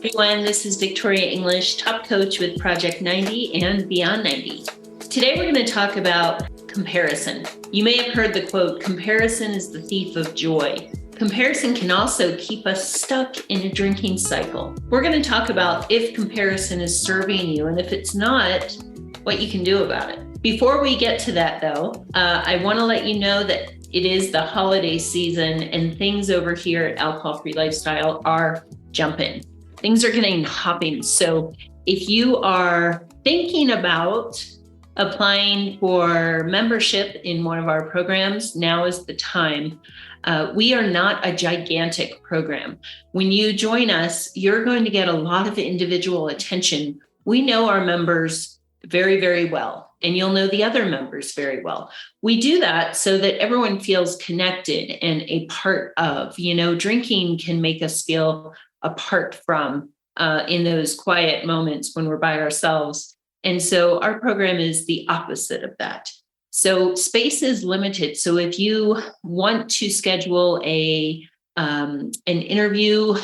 Everyone, this is Victoria English, top coach with Project 90 and Beyond 90. Today we're going to talk about comparison. You may have heard the quote, comparison is the thief of joy. Comparison can also keep us stuck in a drinking cycle. We're going to talk about if comparison is serving you, and if it's not, what you can do about it. Before we get to that though, I want to let you know that it is the holiday season and things over here at Alcohol Free Lifestyle are jumping. Things are getting hopping. So if you are thinking about applying for membership in one of our programs, now is the time. We are not a gigantic program. When you join us, you're going to get a lot of individual attention. We know our members very, very well, and you'll know the other members very well. We do that so that everyone feels connected and a part of. Drinking can make us feel apart from in those quiet moments when we're by ourselves. And so our program is the opposite of that. So space is limited. So if you want to schedule an interview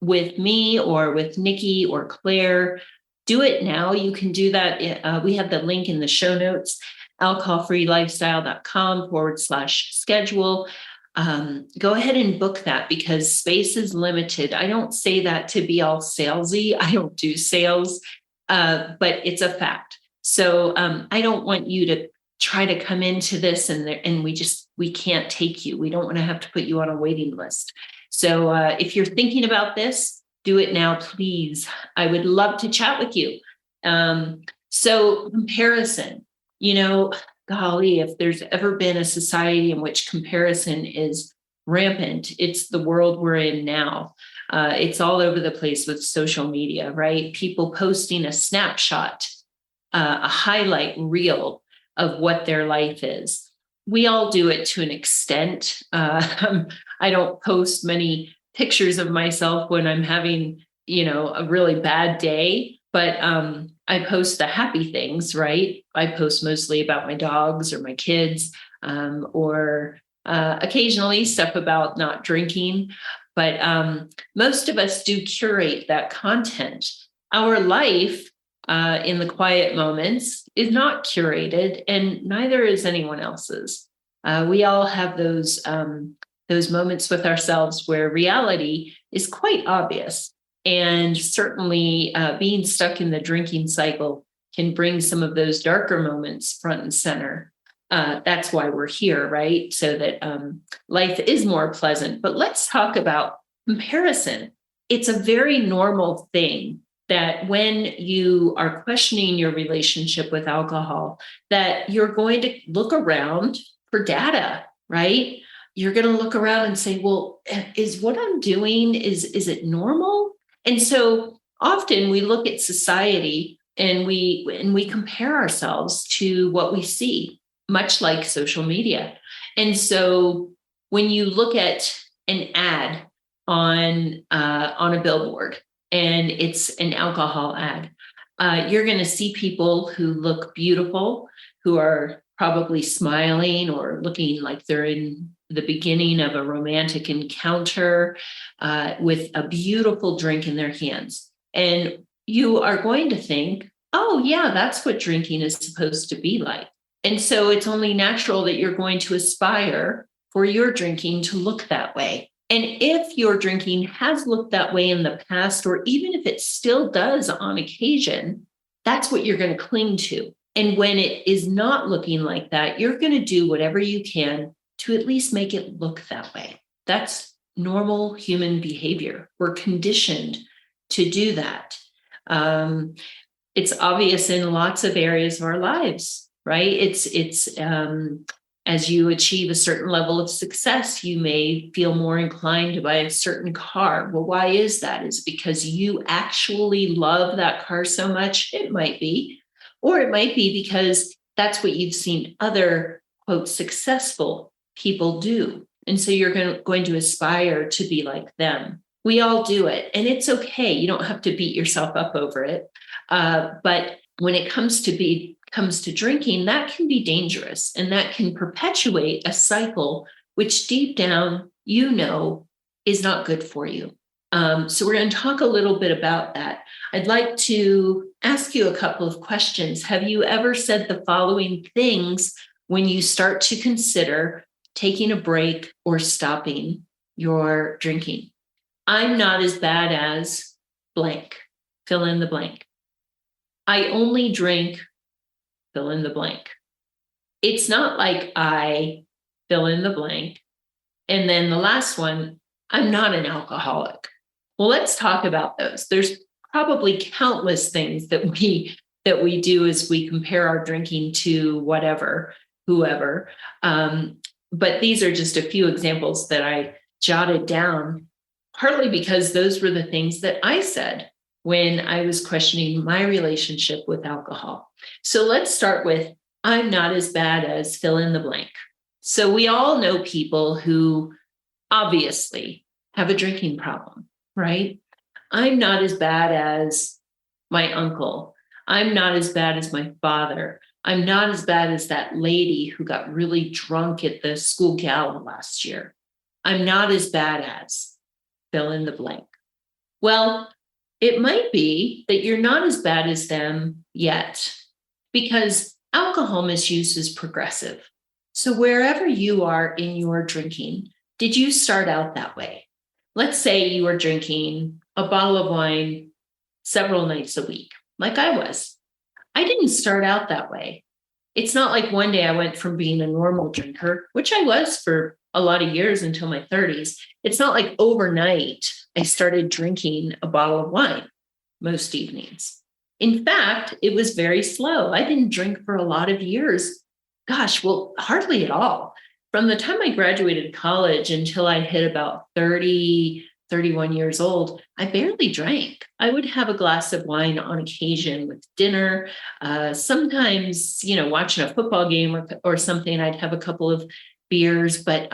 with me or with Nikki or Claire, do it now. You can do that. We have the link in the show notes, alcoholfreelifestyle.com/schedule. Go ahead and book that because space is limited. I don't say that to be all salesy. I don't do sales, but it's a fact. So I don't want you to try to come into this and we can't take you. We don't want to have to put you on a waiting list. So if you're thinking about this, do it now, please. I would love to chat with you. So comparison, golly, if there's ever been a society in which comparison is rampant, it's the world we're in now. It's all over the place with social media, right? People posting a snapshot, a highlight reel of what their life is. We all do it to an extent. I don't post many pictures of myself when I'm having, a really bad day. But I post the happy things, right? I post mostly about my dogs or my kids, or occasionally stuff about not drinking. But most of us do curate that content. Our life in the quiet moments is not curated, and neither is anyone else's. We all have those moments with ourselves where reality is quite obvious. And certainly being stuck in the drinking cycle can bring some of those darker moments front and center. That's why we're here, right? So that life is more pleasant. But let's talk about comparison. It's a very normal thing that when you are questioning your relationship with alcohol, that you're going to look around for data, right? You're going to look around and say, well, is what I'm doing, is it normal? And so often we look at society and we compare ourselves to what we see, much like social media. And so when you look at an ad on a billboard and it's an alcohol ad, you're going to see people who look beautiful, who are probably smiling or looking like they're in the beginning of a romantic encounter with a beautiful drink in their hands. And you are going to think, oh, yeah, that's what drinking is supposed to be like. And so it's only natural that you're going to aspire for your drinking to look that way. And if your drinking has looked that way in the past, or even if it still does on occasion, that's what you're going to cling to. And when it is not looking like that, you're going to do whatever you can to at least make it look that way. That's normal human behavior. We're conditioned to do that. It's obvious in lots of areas of our lives, right? It's as you achieve a certain level of success, you may feel more inclined to buy a certain car. Well, why is that? Is it because you actually love that car so much? It might be. Or it might be because that's what you've seen other, quote, successful people do. And so you're going to aspire to be like them. We all do it. And it's okay. You don't have to beat yourself up over it. But when it comes to drinking, that can be dangerous. And that can perpetuate a cycle, which deep down, is not good for you. So we're going to talk a little bit about that. I'd like to ask you a couple of questions. Have you ever said the following things when you start to consider taking a break or stopping your drinking? I'm not as bad as blank, fill in the blank. I only drink, fill in the blank. It's not like I fill in the blank. And then the last one, I'm not an alcoholic. Well, let's talk about those. There's probably countless things that we do as we compare our drinking to whatever, whoever. But these are just a few examples that I jotted down, partly because those were the things that I said when I was questioning my relationship with alcohol. So let's start with, I'm not as bad as fill in the blank. So we all know people who obviously have a drinking problem, right? I'm not as bad as my uncle. I'm not as bad as my father. I'm not as bad as that lady who got really drunk at the school gala last year. I'm not as bad as fill in the blank. Well, it might be that you're not as bad as them yet, because alcohol misuse is progressive. So wherever you are in your drinking, did you start out that way? Let's say you were drinking a bottle of wine several nights a week, like I was. I didn't start out that way. It's not like one day I went from being a normal drinker, which I was for a lot of years until my 30s. It's not like overnight I started drinking a bottle of wine most evenings. In fact, it was very slow. I didn't drink for a lot of years. Gosh, well, hardly at all. From the time I graduated college until I hit about 30, 31 years old, I barely drank. I would have a glass of wine on occasion with dinner. Sometimes, watching a football game or something, I'd have a couple of beers. But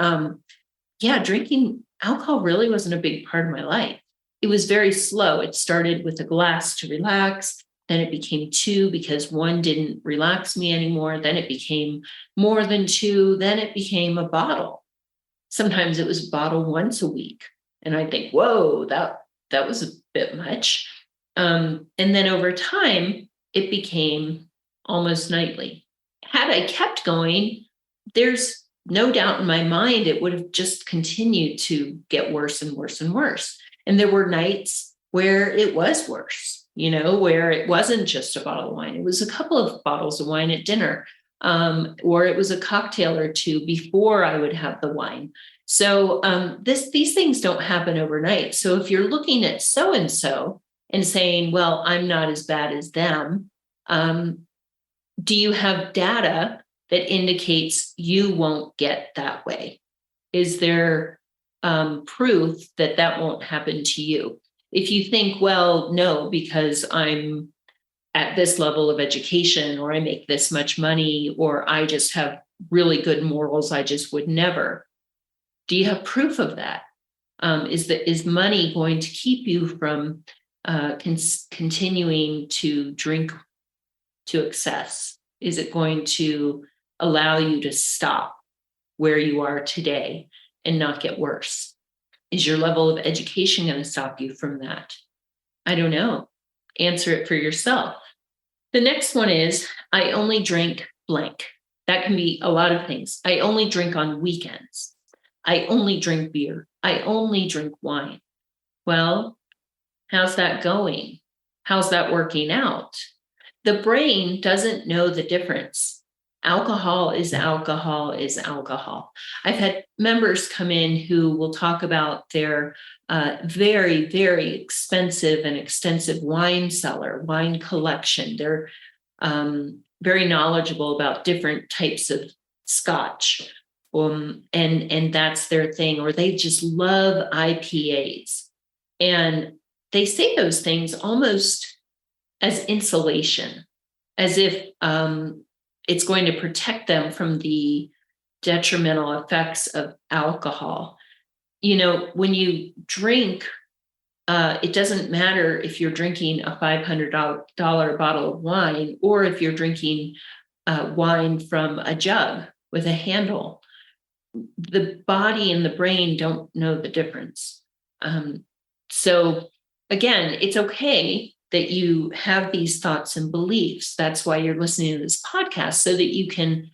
drinking alcohol really wasn't a big part of my life. It was very slow. It started with a glass to relax. Then it became two because one didn't relax me anymore. Then it became more than two. Then it became a bottle. Sometimes it was a bottle once a week. And I think, whoa, that was a bit much. And then over time, it became almost nightly. Had I kept going, there's no doubt in my mind it would have just continued to get worse and worse and worse. And there were nights where it was worse, where it wasn't just a bottle of wine. It was a couple of bottles of wine at dinner, or it was a cocktail or two before I would have the wine. So these things don't happen overnight. So if you're looking at so-and-so and saying, well, I'm not as bad as them, do you have data that indicates you won't get that way? Is there proof that that won't happen to you? If you think, well, no, because I'm at this level of education, or I make this much money, or I just have really good morals, I just would never. Do you have proof of that? Is money going to keep you from continuing to drink to excess? Is it going to allow you to stop where you are today and not get worse? Is your level of education going to stop you from that? I don't know. Answer it for yourself. The next one is, I only drink blank. That can be a lot of things. I only drink on weekends. I only drink beer. I only drink wine. Well, how's that going? How's that working out? The brain doesn't know the difference. Alcohol is alcohol is alcohol. I've had members come in who will talk about their very, very expensive and extensive wine cellar, wine collection. They're very knowledgeable about different types of scotch, and that's their thing, or they just love IPAs. And they say those things almost as insulation, as if it's going to protect them from the detrimental effects of alcohol. When you drink, it doesn't matter if you're drinking a $500 bottle of wine, or if you're drinking wine from a jug with a handle. The body and the brain don't know the difference. So again, it's okay that you have these thoughts and beliefs. That's why you're listening to this podcast, so that you can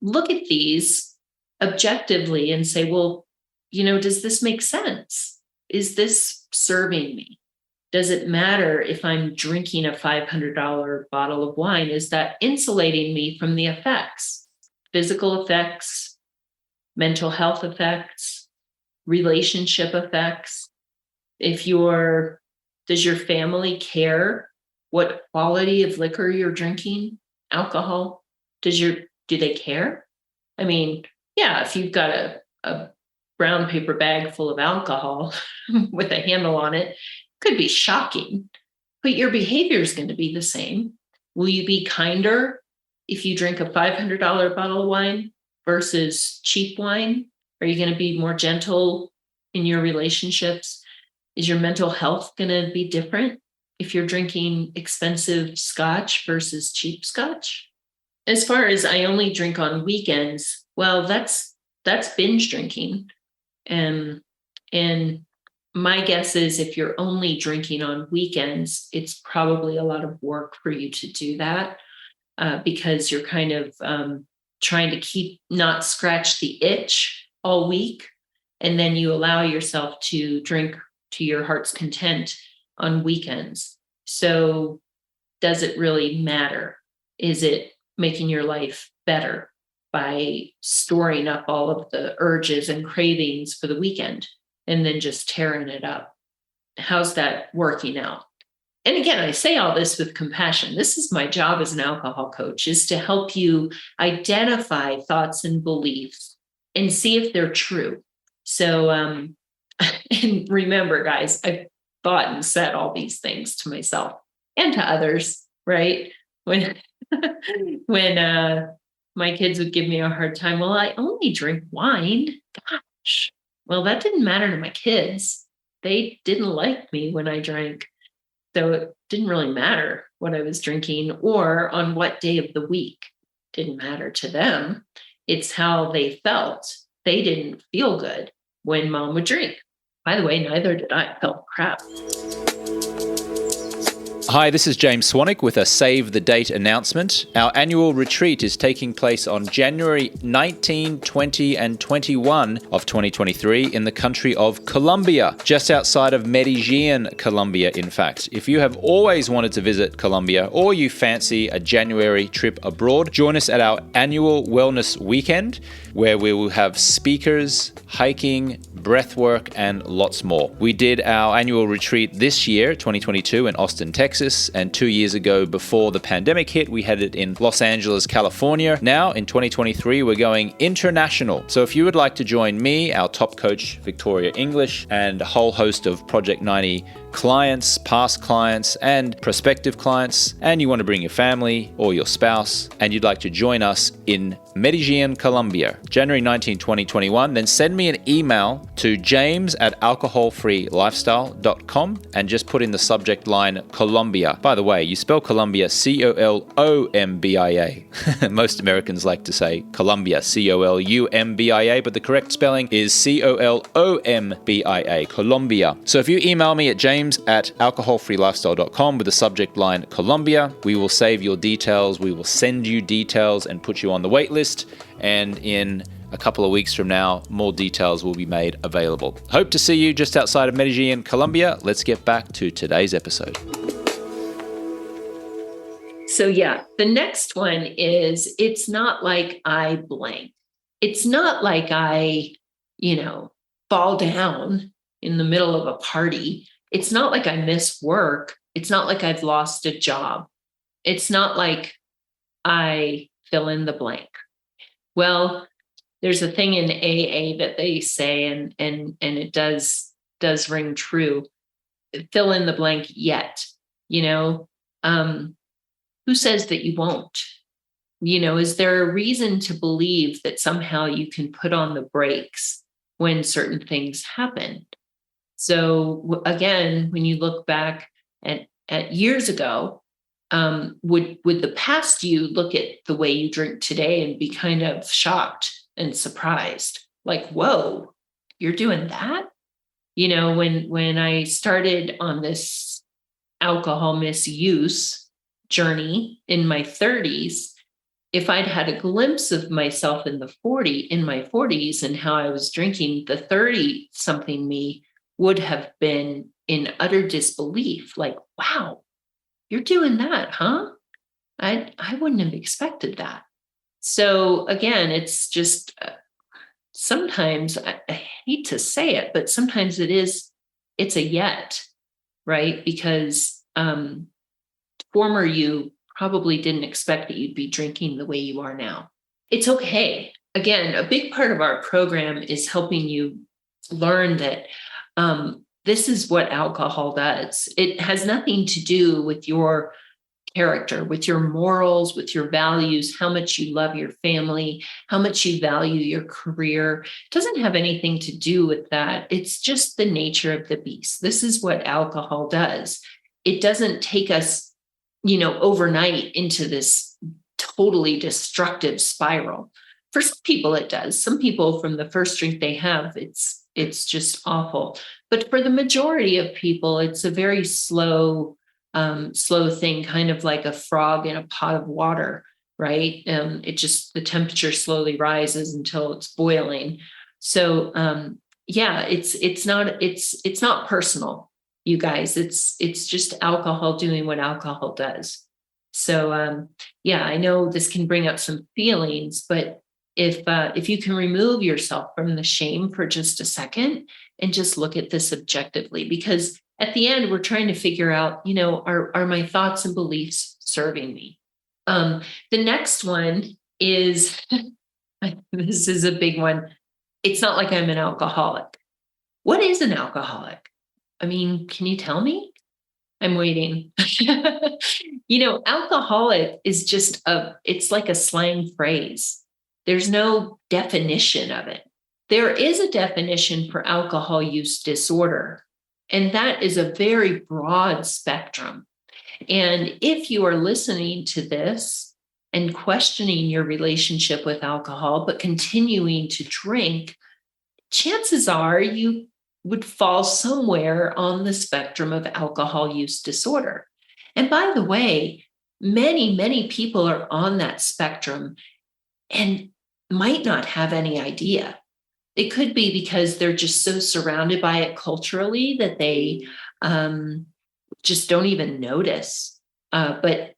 look at these objectively and say, well, does this make sense? Is this serving me? Does it matter if I'm drinking a $500 bottle of wine? Is that insulating me from the effects, physical effects, mental health effects, relationship effects? Does your family care what quality of liquor you're drinking, alcohol? Do they care? I mean, yeah, if you've got a brown paper bag full of alcohol with a handle on it, could be shocking, but your behavior is going to be the same. Will you be kinder if you drink a $500 bottle of wine versus cheap wine? Are you going to be more gentle in your relationships? Is your mental health going to be different if you're drinking expensive scotch versus cheap scotch? As far as I only drink on weekends, well, that's binge drinking. And my guess is if you're only drinking on weekends, it's probably a lot of work for you to do that, because you're kind of trying to not scratch the itch all week. And then you allow yourself to drink to your heart's content on weekends. So does it really matter? Is it making your life better by storing up all of the urges and cravings for the weekend and then just tearing it up? How's that working out? And again, I say all this with compassion. This is my job as an alcohol coach, is to help you identify thoughts and beliefs and see if they're true. So, and remember, guys, I've thought and said all these things to myself and to others, right? When my kids would give me a hard time, well, I only drink wine. Gosh, well, that didn't matter to my kids. They didn't like me when I drank. So it didn't really matter what I was drinking or on what day of the week. Didn't matter to them. It's how they felt. They didn't feel good when mom would drink. By the way, neither did I. I felt crap. Hi, this is James Swanwick with a Save the Date announcement. Our annual retreat is taking place on January 19, 20 and 21 of 2023 in the country of Colombia, just outside of Medellin, Colombia, in fact. If you have always wanted to visit Colombia or you fancy a January trip abroad, join us at our annual wellness weekend where we will have speakers, hiking, breathwork, and lots more. We did our annual retreat this year, 2022, in Austin, Texas, and 2 years ago, before the pandemic hit, we had it in Los Angeles, California. Now, in 2023, we're going international. So if you would like to join me, our top coach, Victoria English, and a whole host of Project 90 clients, past clients, and prospective clients, and you want to bring your family or your spouse, and you'd like to join us in Medellin, Colombia, January 19, 2021, then send me an email to james@alcoholfreelifestyle.com and just put in the subject line Colombia. By the way, you spell Colombia Colombia. Most Americans like to say Colombia, Columbia, but the correct spelling is Colombia, Colombia. So if you email me at james@alcoholfreelifestyle.com with the subject line Colombia, we will save your details, we will send you details and put you on the wait list. And in a couple of weeks from now, more details will be made available. Hope to see you just outside of Medellin, Colombia. Let's get back to today's episode. So yeah, the next one is, it's not like I blank. It's not like I, fall down in the middle of a party. It's not like I miss work. It's not like I've lost a job. It's not like I fill in the blank. Well, there's a thing in AA that they say, and it does ring true. Fill in the blank yet. Who says that you won't? Is there a reason to believe that somehow you can put on the brakes when certain things happen? So again, when you look back at years ago, would the past you look at the way you drink today and be kind of shocked and surprised? Like, whoa, you're doing that? When I started on this alcohol misuse journey in my 30s, if I'd had a glimpse of myself in my 40s and how I was drinking, the 30 something me would have been in utter disbelief. Like, wow, you're doing that, huh? I wouldn't have expected that. So again, it's just sometimes I hate to say it, but sometimes it's a yet, right? Because former you probably didn't expect that you'd be drinking the way you are now. It's okay. Again, a big part of our program is helping you learn that this is what alcohol does. It has nothing to do with your character, with your morals, with your values, how much you love your family, how much you value your career. It doesn't have anything to do with that. It's just the nature of the beast. This is what alcohol does. It doesn't take us, overnight into this totally destructive spiral. For some people, it does. Some people, from the first drink they have, it's just awful. But for the majority of people, it's a very slow thing, kind of like a frog in a pot of water, right? The temperature slowly rises until it's boiling. So it's not personal, you guys. It's just alcohol doing what alcohol does. So I know this can bring up some feelings, but if you can remove yourself from the shame for just a second and just look at this objectively, because at the end, we're trying to figure out, are my thoughts and beliefs serving me? The next one is, this is a big one. It's not like I'm an alcoholic. What is an alcoholic? I mean, can you tell me? I'm waiting. Alcoholic is it's like a slang phrase. There's no definition of it. There is a definition for alcohol use disorder. And that is a very broad spectrum. And if you are listening to this and questioning your relationship with alcohol, but continuing to drink, chances are you would fall somewhere on the spectrum of alcohol use disorder. And by the way, many, many people are on that spectrum and might not have any idea. It could be because they're just so surrounded by it culturally that they just don't even notice. But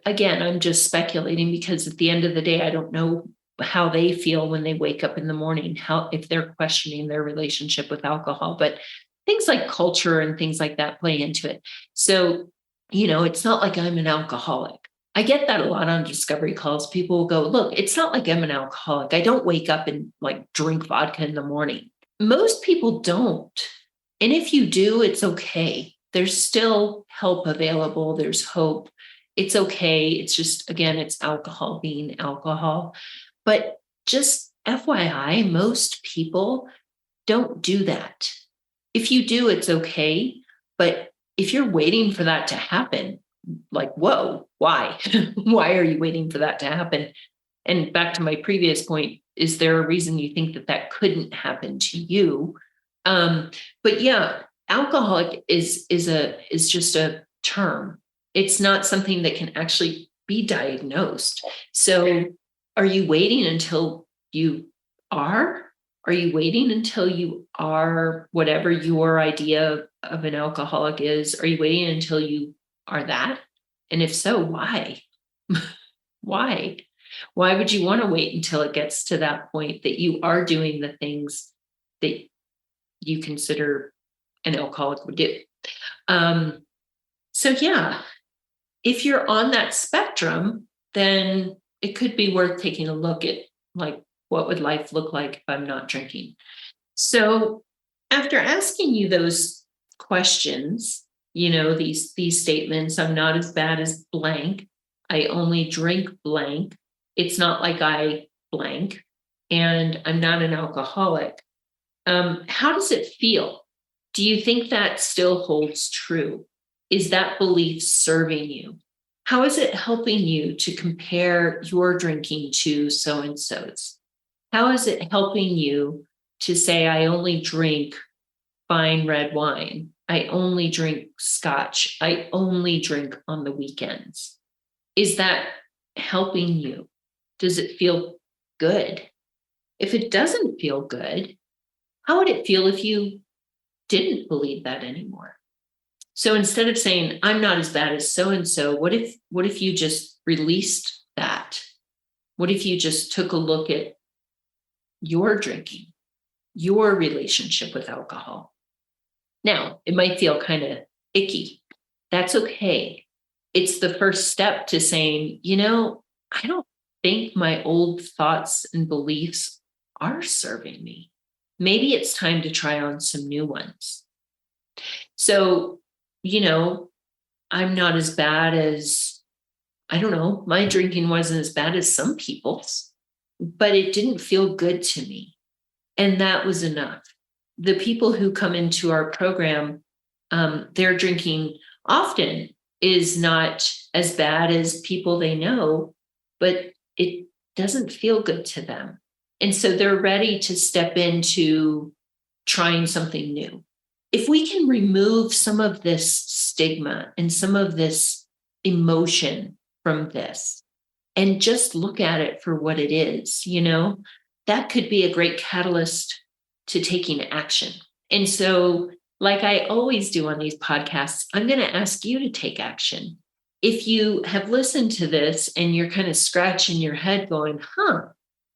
again, I'm just speculating because at the end of the day, I don't know how they feel when they wake up in the morning, if they're questioning their relationship with alcohol. But things like culture and things like that play into it. So, it's not like I'm an alcoholic. I get that a lot on discovery calls. People will go, look, it's not like I'm an alcoholic. I don't wake up and drink vodka in the morning. Most people don't. And if you do, it's okay. There's still help available. There's hope. It's okay. It's just, again, it's alcohol being alcohol. But just FYI, most people don't do that. If you do, it's okay. But if you're waiting for that to happen, whoa, why? Why are you waiting for that to happen? And back to my previous point, is there a reason you think that couldn't happen to you? But yeah, alcoholic is just a term. It's not something that can actually be diagnosed. So are you waiting until you are? Are you waiting until you are whatever your idea of an alcoholic is? Are you waiting until you are that? And if so, why? Why? Why would you want to wait until it gets to that point that you are doing the things that you consider an alcoholic would do? So yeah, if you're on that spectrum, then it could be worth taking a look at what would life look like if I'm not drinking? So after asking you those questions, these statements, I'm not as bad as blank. I only drink blank. It's not like I blank, and I'm not an alcoholic. How does it feel? Do you think that still holds true? Is that belief serving you? How is it helping you to compare your drinking to so-and-so's? How is it helping you to say, I only drink fine red wine. I only drink scotch. I only drink on the weekends. Is that helping you? Does it feel good? If it doesn't feel good, how would it feel if you didn't believe that anymore? So instead of saying, I'm not as bad as so-and-so, what if you just released that? What if you just took a look at your drinking, your relationship with alcohol? Now, it might feel kind of icky. That's okay. It's the first step to saying, I don't think my old thoughts and beliefs are serving me. Maybe it's time to try on some new ones. So, I'm not as bad as, my drinking wasn't as bad as some people's, but it didn't feel good to me. And that was enough. The people who come into our program, their drinking often is not as bad as people they know, but it doesn't feel good to them. And so they're ready to step into trying something new. If we can remove some of this stigma and some of this emotion from this and just look at it for what it is, that could be a great catalyst to taking action. And so, like I always do on these podcasts, I'm going to ask you to take action. If you have listened to this and you're kind of scratching your head going,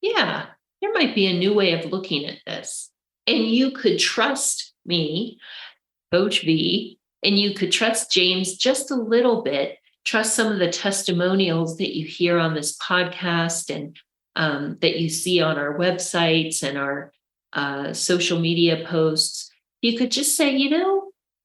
yeah, there might be a new way of looking at this. And you could trust me, Coach V, and you could trust James just a little bit, trust some of the testimonials that you hear on this podcast and that you see on our websites and our social media posts. You could just say,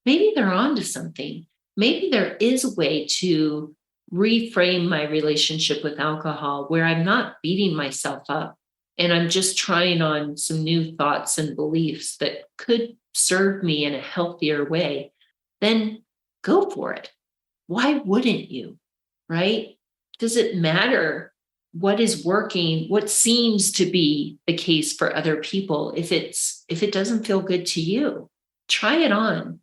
maybe they're onto something. Maybe there is a way to reframe my relationship with alcohol where I'm not beating myself up and I'm just trying on some new thoughts and beliefs that could serve me in a healthier way. Then go for it. Why wouldn't you? Right? Does it matter what is working, what seems to be the case for other people? If it doesn't feel good to you, try it on.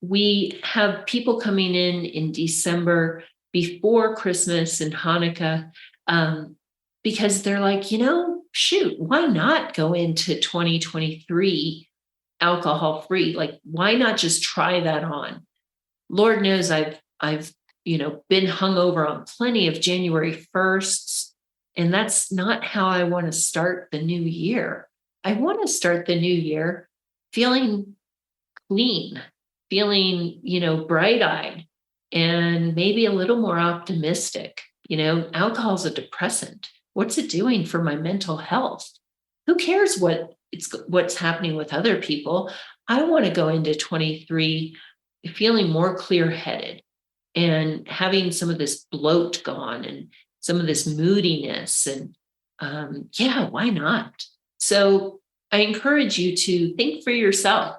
We have people coming in December before Christmas and Hanukkah because they're like, shoot, why not go into 2023 alcohol free? Like, why not just try that on? Lord knows I've been hungover on plenty of January 1st, and that's not how I want to start the new year. I want to start the new year feeling clean, feeling, bright-eyed, and maybe a little more optimistic. Alcohol is a depressant. What's it doing for my mental health? Who cares what's happening with other people? I want to go into 23 feeling more clear-headed and having some of this bloat gone and some of this moodiness. And why not? So I encourage you to think for yourself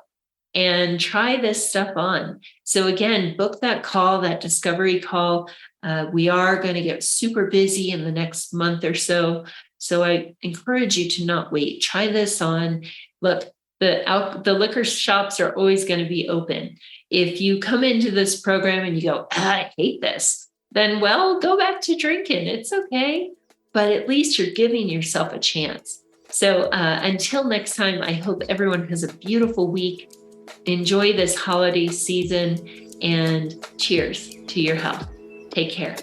and try this stuff on. So again, book that call, that discovery call. We are going to get super busy in the next month or so. So I encourage you to not wait. Try this on. Look, the liquor shops are always going to be open. If you come into this program and you go, I hate this, then, go back to drinking. It's okay. But at least you're giving yourself a chance. So until next time, I hope everyone has a beautiful week. Enjoy this holiday season and cheers to your health. Take care.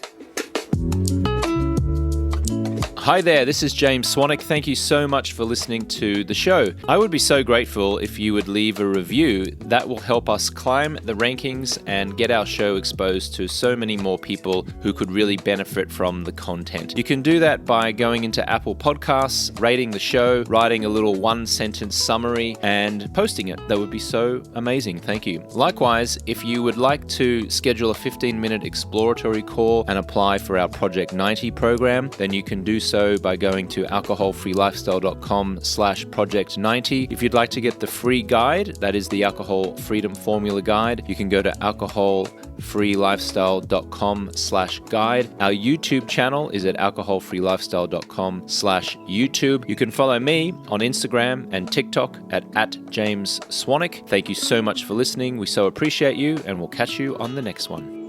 Hi there, this is James Swanwick. Thank you so much for listening to the show. I would be so grateful if you would leave a review. That will help us climb the rankings and get our show exposed to so many more people who could really benefit from the content. You can do that by going into Apple Podcasts, rating the show, writing a little one-sentence summary, and posting it. That would be so amazing. Thank you. Likewise, if you would like to schedule a 15-minute exploratory call and apply for our Project 90 program, then you can do so so by going to alcoholfreelifestyle.com/project90. If you'd like to get the free guide, that is the Alcohol Freedom Formula Guide, you can go to alcoholfreelifestyle.com/guide. Our YouTube channel is at alcoholfreelifestyle.com/YouTube. You can follow me on Instagram and TikTok at James Swanwick. Thank you so much for listening. We so appreciate you, and we'll catch you on the next one.